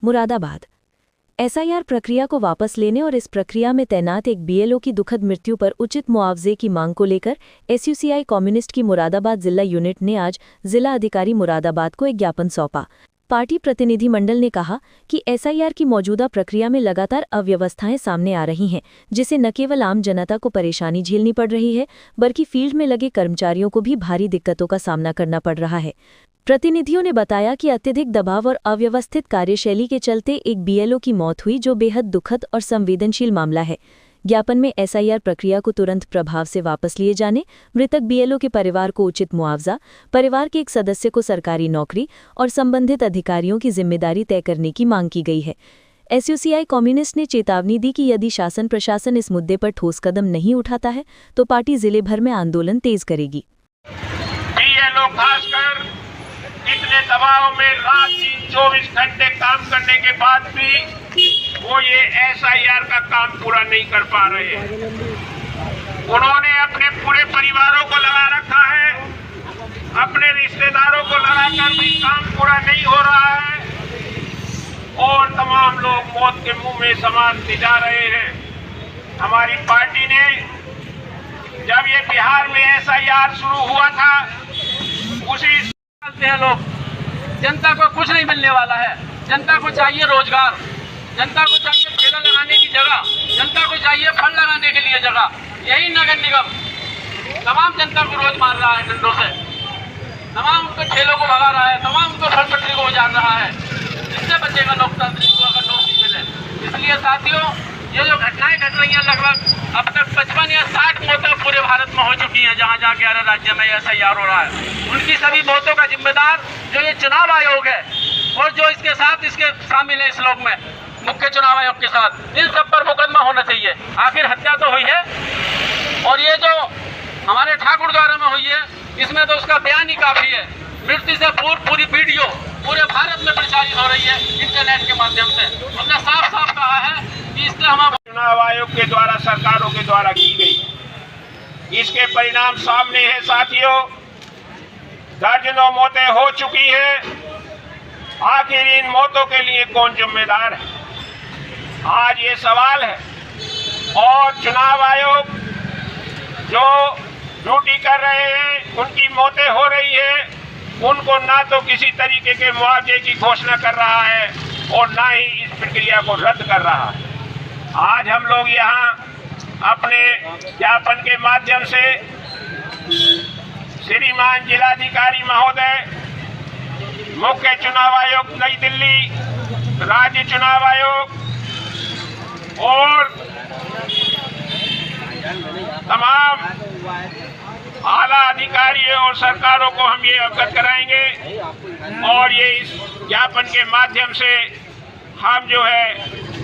Moradabad. SIR प्रक्रिया को वापस लेने और इस प्रक्रिया में तैनात एक बीएलओ की दुखद मृत्यु पर उचित मुआवजे की मांग को लेकर एसयूसीआई कम्युनिस्ट की मुरादाबाद जिला यूनिट ने आज जिला अधिकारी मुरादाबाद को एक ज्ञापन सौंपा। पार्टी प्रतिनिधिमंडल ने कहा कि एसआईआर की मौजूदा प्रक्रिया में लगातार अव्यवस्थाएं सामने आ रही हैं, जिससे न केवल आम जनता को परेशानी झेलनी पड़ रही है, बल्कि फील्ड में लगे कर्मचारियों को भी भारी दिक्कतों का सामना करना पड़ रहा है। प्रतिनिधियों ने बताया कि अत्यधिक दबाव और अव्यवस्थित कार्यशैली के चलते एक बीएलओ की मौत हुई, जो बेहद दुखद और संवेदनशील मामला है। ज्ञापन में एसआईआर प्रक्रिया को तुरंत प्रभाव से वापस लिए जाने, मृतक बीएलओ के परिवार को उचित मुआवजा, परिवार के एक सदस्य को सरकारी नौकरी और संबंधित अधिकारियों की जिम्मेदारी तय करने की मांग की गई है। एसयूसीआई कम्युनिस्ट ने चेतावनी दी कि यदि शासन प्रशासन इस मुद्दे पर ठोस कदम नहीं उठाता है तो पार्टी जिले भर में आंदोलन तेज करेगी। इतने दबाव में रात दिन 24 घंटे काम करने के बाद भी वो ये एसआईआर का काम पूरा नहीं कर पा रहे हैं। उन्होंने अपने पूरे परिवारों को लगा रखा है, अपने रिश्तेदारों को लगाकर भी काम पूरा नहीं हो रहा है और तमाम लोग मौत के मुंह में समाते जा रहे हैं। हमारी पार्टी ने जब ये बिहार में एसआईआर शुरू हुआ था, उसी हैं लोग, जनता को कुछ नहीं मिलने वाला है। जनता को चाहिए रोजगार, जनता को चाहिए ठेला लगाने की जगह, जनता को चाहिए फल लगाने के लिए जगह। यही नगर निगम तमाम जनता को रोज मार रहा है डंडों से, तमाम उनको ठेलों को भगा रहा है, तमाम उनको फल पटरी को उजाड़ रहा है। इससे बचेगा लोकतंत्र को अगर नौकरी मिले। इसलिए साथियों, ये जो घटनाएं घट रही हैं, लगभग अब तक 55 या 60 मौतें पूरे भारत में हो चुकी हैं, जहाँ जहाँ 11 राज्य में एसआईआर हो रहा है। उनकी सभी मौतों का जिम्मेदार जो ये चुनाव आयोग है और जो इसके साथ इसके शामिल है, इस लोग में मुख्य चुनाव आयोग के साथ, इन सब पर मुकदमा होना चाहिए। आखिर हत्या तो हुई है और ये जो हमारे ठाकुर द्वारा में हुई है, इसमें तो उसका बयान ही काफी है। मृत्यु से पूरी वीडियो पूरे भारत में प्रचारित हो रही है इंटरनेट के माध्यम से। हमने साफ साफ कहा है कि इससे हम चुनाव आयोग के द्वारा, सरकारों के द्वारा की गई, इसके परिणाम सामने हैं साथियों। दर्जनों मौतें हो चुकी हैं। आखिर इन मौतों के लिए कौन जिम्मेदार है, आज ये सवाल है। और चुनाव आयोग जो ड्यूटी कर रहे हैं, उनकी मौतें हो रही है, उनको ना तो किसी तरीके के मुआवजे की घोषणा कर रहा है और ना ही इस प्रक्रिया को रद्द कर रहा है। आज हम लोग यहाँ अपने ज्ञापन के माध्यम से श्रीमान जिलाधिकारी महोदय, मुख्य चुनाव आयोग नई दिल्ली, राज्य चुनाव आयोग और तमाम आला अधिकारियों और सरकारों को हम ये अवगत कराएंगे और ये इस ज्ञापन के माध्यम से हम जो है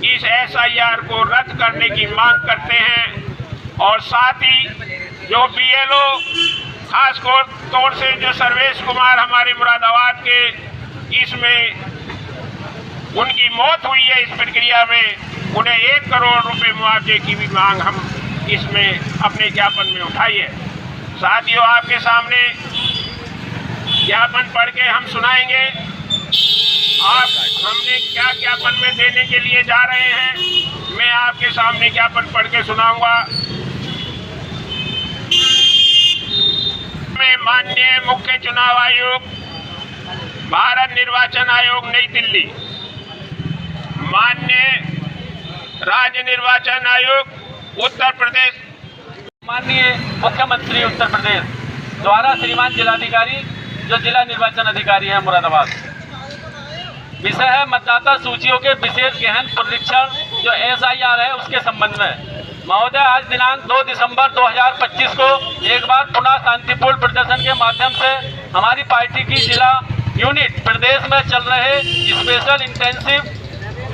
इस एसआईआर को रद्द करने की मांग करते हैं। और साथ ही जो बीएलओ खास तौर से जो सर्वेश कुमार हमारे मुरादाबाद के, इसमें उनकी मौत हुई है इस प्रक्रिया में, उन्हें 1 करोड़ रुपए मुआवजे की भी मांग हम इसमें अपने ज्ञापन में उठाई है। साथियों, आपके सामने ज्ञापन पढ़ के हम सुनाएंगे आप हमने क्या ज्ञापन में देने के लिए जा रहे हैं। मैं आपके सामने ज्ञापन पढ़ के सुनाऊंगा। मैं माननीय मुख्य चुनाव आयोग, भारत निर्वाचन आयोग नई दिल्ली, माननीय राज्य निर्वाचन आयोग उत्तर प्रदेश, माननीय मुख्यमंत्री उत्तर प्रदेश द्वारा श्रीमान जिलाधिकारी जो जिला निर्वाचन अधिकारी है मुरादाबाद, विषय है मतदाता सूचियों के विशेष गहन परीक्षण जो एसआईआर है उसके संबंध में। महोदय, आज दिनांक 2 दिसंबर 2025 को एक बार पुनः शांतिपूर्ण प्रदर्शन के माध्यम से हमारी पार्टी की जिला यूनिट प्रदेश में चल रहे स्पेशल इंटेंसिव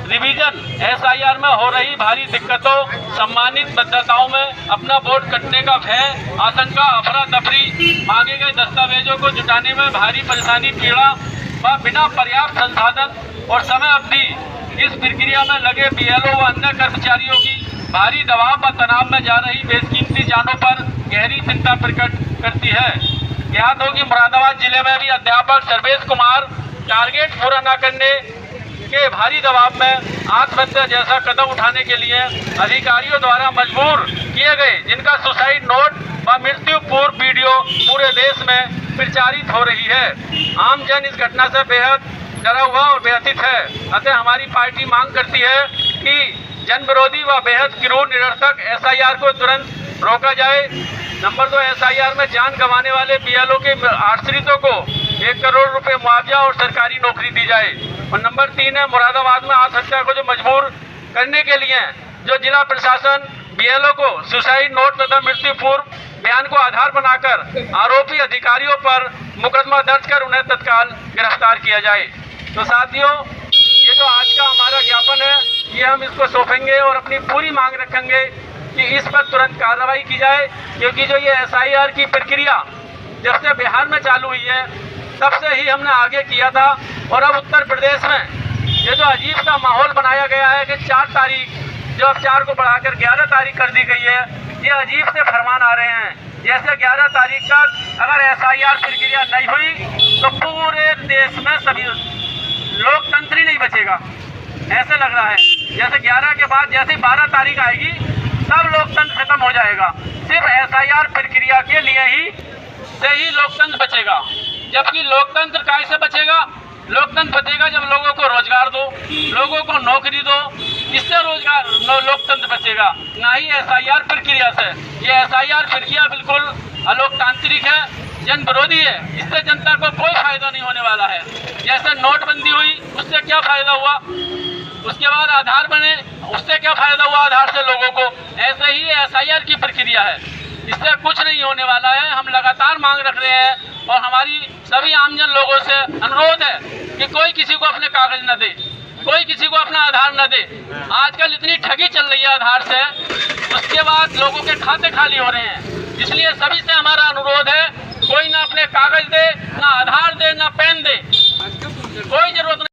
रिवीजन एसआईआर में हो रही भारी दिक्कतों, सम्मानित मतदाताओं में अपना वोट कटने का भय, आशंका, अफरा तफरी, मांगे गए दस्तावेजों को जुटाने में भारी परेशानी, पीड़ा व बिना पर्याप्त संसाधन और समय अवधि इस प्रक्रिया में लगे बीएलओ व अन्य कर्मचारियों की भारी दबाव व तनाव में जा रही बेशकीमती जानों पर गहरी चिंता प्रकट करती है। ज्ञात हो कि मुरादाबाद जिले में भी अध्यापक सर्वेश कुमार टारगेट पूरा न करने के भारी दबाव में आत्महत्या जैसा कदम उठाने के लिए अधिकारियों द्वारा मजबूर किए गए, जिनका सुसाइड नोट व मृत्यु पूर्व वीडियो पूरे देश में प्रचारित हो रही है। आम जन इस घटना से बेहद डरा हुआ और व्यथित है। अतः हमारी पार्टी मांग करती है कि जन विरोधी व बेहद क्रूर निरर्थक SIR को तुरंत रोका जाए। नंबर 2, SIR में जान गंवाने वाले BLO के आश्रितों को 1 करोड़ रुपए मुआवजा और सरकारी नौकरी दी जाए। और नंबर 3 है, मुरादाबाद में आत्महत्या को जो मजबूर करने के लिए जो जिला प्रशासन BLO को सुसाइड नोट तथा मृत्यु पूर्व बयान को आधार बनाकर आरोपी अधिकारियों पर मुकदमा दर्ज कर उन्हें तत्काल गिरफ्तार किया जाए। तो साथियों, ये जो आज का हमारा ज्ञापन है, ये हम इसको सौंपेंगे और अपनी पूरी मांग रखेंगे कि इस पर तुरंत कार्रवाई की जाए, क्योंकि जो ये SIR की प्रक्रिया जब से बिहार में चालू हुई है तब से ही हमने आगे किया था। और अब उत्तर प्रदेश में ये जो अजीब सा माहौल बनाया गया है कि 4 तारीख, जो अब 4 को बढ़ाकर 11 तारीख कर दी गई है, ये अजीब से फरमान आ रहे हैं जैसे 11 तारीख तक अगर SIR प्रक्रिया नहीं हुई तो पूरे देश में सभी लोकतंत्र ही नहीं बचेगा। ऐसे लग रहा है जैसे 11 के बाद जैसे 12 तारीख आएगी तब लोकतंत्र खत्म हो जाएगा। सिर्फ SIR प्रक्रिया के लिए ही से ही लोकतंत्र बचेगा। जबकि लोकतंत्र कैसे बचेगा? लोकतंत्र बचेगा जब लोगों को रोजगार दो, लोगों को नौकरी दो, इससे रोजगार लोकतंत्र बचेगा, ना ही SIR प्रक्रिया से। ये SIR प्रक्रिया बिल्कुल अलोकतांत्रिक है, जन विरोधी है। इससे जनता को कोई फायदा नहीं होने वाला है। जैसे नोटबंदी हुई, उससे क्या फायदा हुआ? उसके बाद आधार बने, उससे क्या फायदा हुआ आधार से लोगों को? ऐसे ही SIR की प्रक्रिया है, इससे कुछ नहीं होने वाला है। हम लगातार मांग रख रहे हैं और हमारी सभी आमजन लोगों से अनुरोध है कि कोई किसी को अपने कागज न दे, कोई किसी को अपना आधार न दे। आजकल इतनी ठगी चल रही है आधार से, उसके बाद लोगों के खाते खाली हो रहे हैं। इसलिए सभी से हमारा अनुरोध है, कोई ना अपने कागज दे, ना आधार दे, ना पेन दे, कोई जरूरत नहीं।